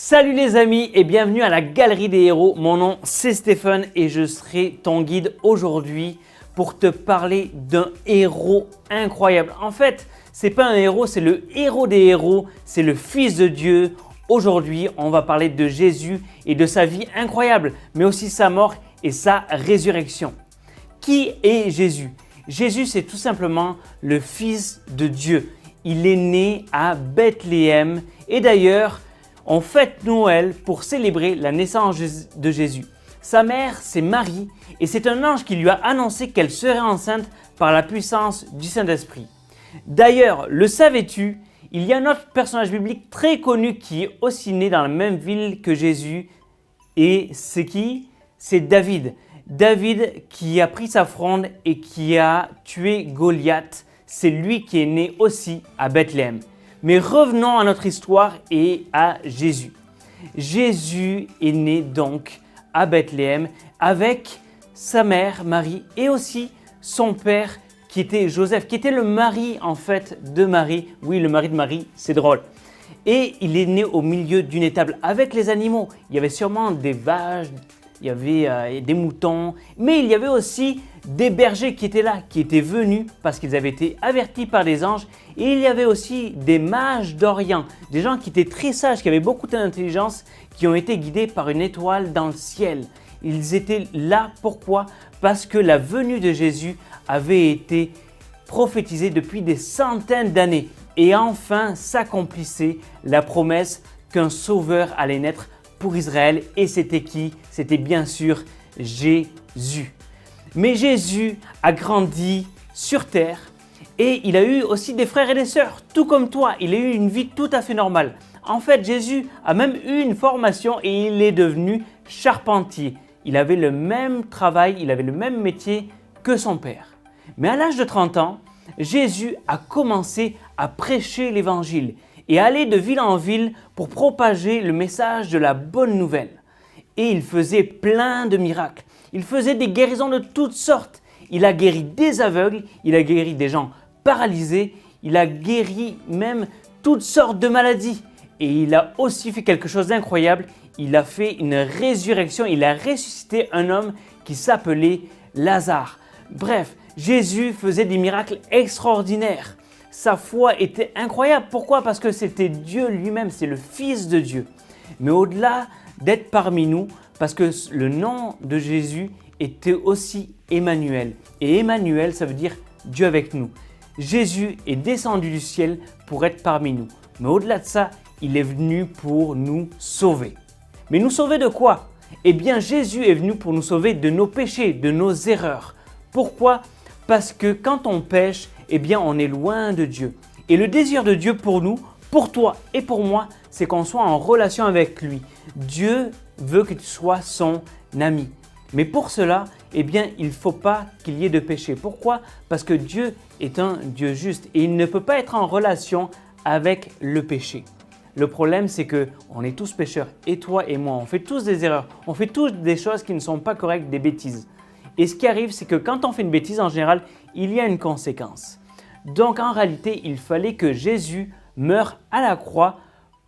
Salut les amis et bienvenue à la Galerie des Héros. Mon nom c'est Stéphane et je serai ton guide aujourd'hui pour te parler d'un héros incroyable. En fait, c'est pas un héros, c'est le héros des héros, c'est le Fils de Dieu. Aujourd'hui, on va parler de Jésus et de sa vie incroyable, mais aussi sa mort et sa résurrection. Qui est Jésus? Jésus, c'est tout simplement le Fils de Dieu. Il est né à Bethléem et d'ailleurs, on fête Noël pour célébrer la naissance de Jésus. Sa mère, c'est Marie et c'est un ange qui lui a annoncé qu'elle serait enceinte par la puissance du Saint-Esprit. D'ailleurs, le savais-tu? Il y a un autre personnage biblique très connu qui est aussi né dans la même ville que Jésus. Et c'est qui? C'est David. David qui a pris sa fronde et qui a tué Goliath. C'est lui qui est né aussi à Bethléem. Mais revenons à notre histoire et à Jésus. Jésus est né donc à Bethléem avec sa mère Marie et aussi son père qui était Joseph, qui était le mari en fait de Marie. Oui, le mari de Marie, c'est drôle. Et il est né au milieu d'une étable avec les animaux. Il y avait sûrement des vaches, il y avait des moutons, mais il y avait aussi des bergers qui étaient là, qui étaient venus parce qu'ils avaient été avertis par des anges. Et il y avait aussi des mages d'Orient, des gens qui étaient très sages, qui avaient beaucoup d'intelligence, qui ont été guidés par une étoile dans le ciel. Ils étaient là, pourquoi? Parce que la venue de Jésus avait été prophétisée depuis des centaines d'années. Et enfin s'accomplissait la promesse qu'un sauveur allait naître pour Israël. Et c'était qui? C'était bien sûr Jésus. Mais Jésus a grandi sur terre et il a eu aussi des frères et des sœurs, tout comme toi. Il a eu une vie tout à fait normale. En fait, Jésus a même eu une formation et il est devenu charpentier. Il avait le même travail, il avait le même métier que son père. Mais à l'âge de 30 ans, Jésus a commencé à prêcher l'évangile et à aller de ville en ville pour propager le message de la bonne nouvelle. Et il faisait plein de miracles. Il faisait des guérisons de toutes sortes. Il a guéri des aveugles, il a guéri des gens paralysés, il a guéri même toutes sortes de maladies. Et il a aussi fait quelque chose d'incroyable. Il a fait une résurrection, il a ressuscité un homme qui s'appelait Lazare. Bref, Jésus faisait des miracles extraordinaires. Sa foi était incroyable. Pourquoi? Parce que c'était Dieu lui-même, c'est le Fils de Dieu. Mais au-delà d'être parmi nous, parce que le nom de Jésus était aussi Emmanuel. Et Emmanuel, ça veut dire Dieu avec nous. Jésus est descendu du ciel pour être parmi nous. Mais au-delà de ça, il est venu pour nous sauver. Mais nous sauver de quoi? Eh bien, Jésus est venu pour nous sauver de nos péchés, de nos erreurs. Pourquoi? Parce que quand on pêche, eh bien, on est loin de Dieu. Et le désir de Dieu pour nous, pour toi et pour moi, c'est qu'on soit en relation avec lui. Dieu veut que tu sois son ami. Mais pour cela, eh bien, il ne faut pas qu'il y ait de péché. Pourquoi? Parce que Dieu est un Dieu juste et il ne peut pas être en relation avec le péché. Le problème, c'est qu'on est tous pécheurs, et toi et moi, on fait tous des erreurs, on fait tous des choses qui ne sont pas correctes, des bêtises. Et ce qui arrive, c'est que quand on fait une bêtise, en général, il y a une conséquence. Donc en réalité, il fallait que Jésus meure à la croix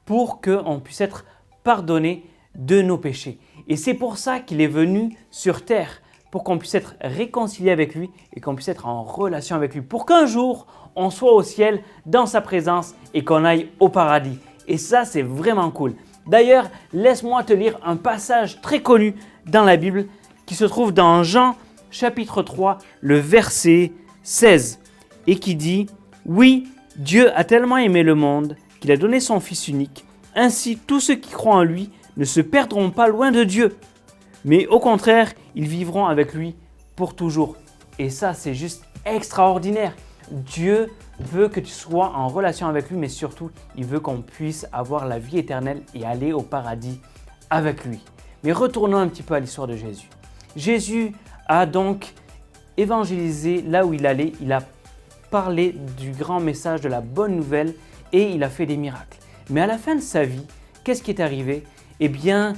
pour qu'on puisse être pardonné de nos péchés. Et c'est pour ça qu'il est venu sur terre, pour qu'on puisse être réconcilié avec lui et qu'on puisse être en relation avec lui. Pour qu'un jour, on soit au ciel dans sa présence et qu'on aille au paradis. Et ça, c'est vraiment cool. D'ailleurs, laisse-moi te lire un passage très connu dans la Bible qui se trouve dans Jean chapitre 3, le verset 16 et qui dit « Oui, Dieu a tellement aimé le monde qu'il a donné son Fils unique. Ainsi, tous ceux qui croient en lui ne se perdront pas loin de Dieu, mais au contraire, ils vivront avec lui pour toujours. » Et ça, c'est juste extraordinaire. Dieu veut que tu sois en relation avec lui, mais surtout, il veut qu'on puisse avoir la vie éternelle et aller au paradis avec lui. Mais retournons un petit peu à l'histoire de Jésus. Jésus a donc évangélisé là où il allait. Il a parlé du grand message de la bonne nouvelle et il a fait des miracles. Mais à la fin de sa vie, qu'est-ce qui est arrivé? Eh bien,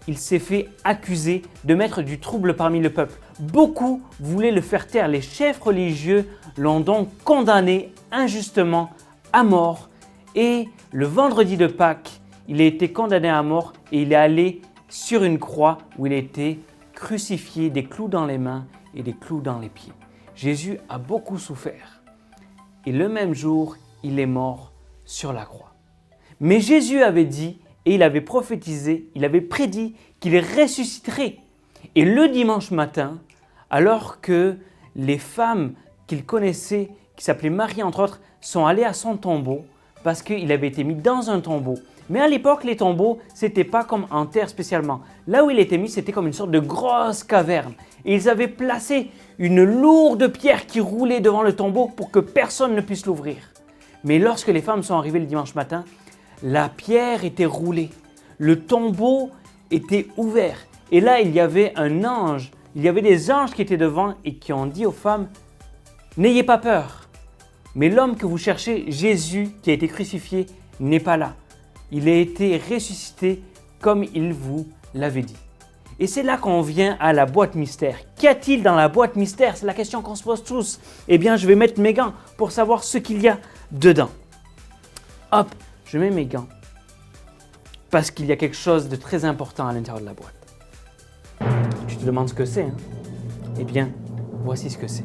il s'est fait accuser de mettre du trouble parmi le peuple. Beaucoup voulaient le faire taire. Les chefs religieux l'ont donc condamné injustement à mort. Et le vendredi de Pâques, il a été condamné à mort et il est allé sur une croix où il a été crucifié, des clous dans les mains et des clous dans les pieds. Jésus a beaucoup souffert et le même jour, il est mort sur la croix. Mais Jésus avait dit et il avait prophétisé, il avait prédit qu'il ressusciterait. Et le dimanche matin, alors que les femmes qu'il connaissait, qui s'appelaient Marie entre autres, sont allées à son tombeau parce qu'il avait été mis dans un tombeau. Mais à l'époque, les tombeaux, ce n'était pas comme en terre spécialement. Là où il était mis, c'était comme une sorte de grosse caverne. Et ils avaient placé une lourde pierre qui roulait devant le tombeau pour que personne ne puisse l'ouvrir. Mais lorsque les femmes sont arrivées le dimanche matin, la pierre était roulée. Le tombeau était ouvert. Et là, il y avait un ange. Il y avait des anges qui étaient devant et qui ont dit aux femmes, « N'ayez pas peur. Mais l'homme que vous cherchez, Jésus, qui a été crucifié, n'est pas là. Il a été ressuscité comme il vous l'avait dit. » Et c'est là qu'on vient à la boîte mystère. Qu'y a-t-il dans la boîte mystère? C'est la question qu'on se pose tous. Eh bien, je vais mettre mes gants pour savoir ce qu'il y a dedans. Hop, je mets mes gants parce qu'il y a quelque chose de très important à l'intérieur de la boîte. Tu te demandes ce que c'est, hein? Eh bien, voici ce que c'est.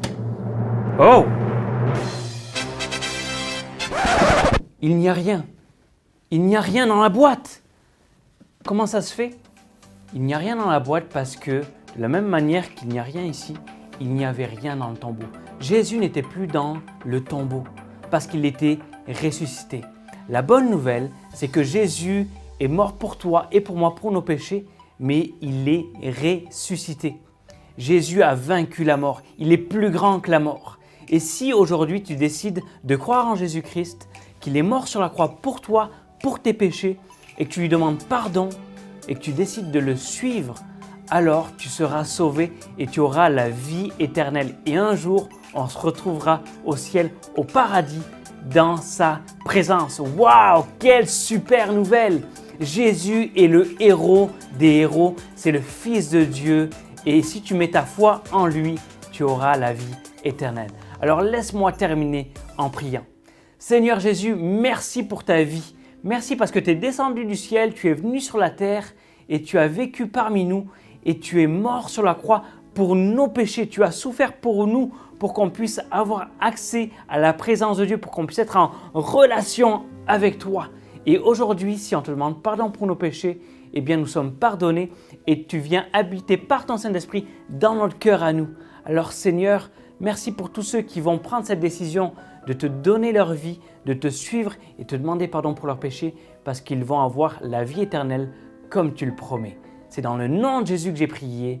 Oh! Il n'y a rien. Il n'y a rien dans la boîte. Comment ça se fait? Il n'y a rien dans la boîte parce que, de la même manière qu'il n'y a rien ici, il n'y avait rien dans le tombeau. Jésus n'était plus dans le tombeau parce qu'il était ressuscité. La bonne nouvelle, c'est que Jésus est mort pour toi et pour moi, pour nos péchés, mais il est ressuscité. Jésus a vaincu la mort. Il est plus grand que la mort. Et si aujourd'hui tu décides de croire en Jésus-Christ, qu'il est mort sur la croix pour toi, pour tes péchés, et que tu lui demandes pardon, et que tu décides de le suivre, alors tu seras sauvé et tu auras la vie éternelle. Et un jour, on se retrouvera au ciel, au paradis, dans sa présence. Waouh, quelle super nouvelle! Jésus est le héros des héros, c'est le Fils de Dieu. Et si tu mets ta foi en lui, tu auras la vie éternelle. Alors laisse-moi terminer en priant. Seigneur Jésus, merci pour ta vie. Merci parce que tu es descendu du ciel, tu es venu sur la terre et tu as vécu parmi nous et tu es mort sur la croix pour nos péchés. Tu as souffert pour nous, pour qu'on puisse avoir accès à la présence de Dieu, pour qu'on puisse être en relation avec toi. Et aujourd'hui, si on te demande pardon pour nos péchés, eh bien nous sommes pardonnés et tu viens habiter par ton Saint-Esprit dans notre cœur à nous. Alors Seigneur, merci pour tous ceux qui vont prendre cette décision de te donner leur vie, de te suivre et te demander pardon pour leurs péchés parce qu'ils vont avoir la vie éternelle comme tu le promets. C'est dans le nom de Jésus que j'ai prié.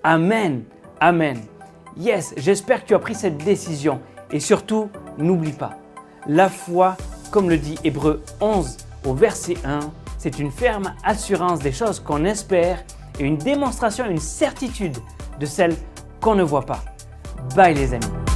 Amen. Amen. Yes, j'espère que tu as pris cette décision et surtout, n'oublie pas, la foi, comme le dit Hébreux 11 au verset 1, c'est une ferme assurance des choses qu'on espère et une démonstration, une certitude de celles qu'on ne voit pas. Bye les amis.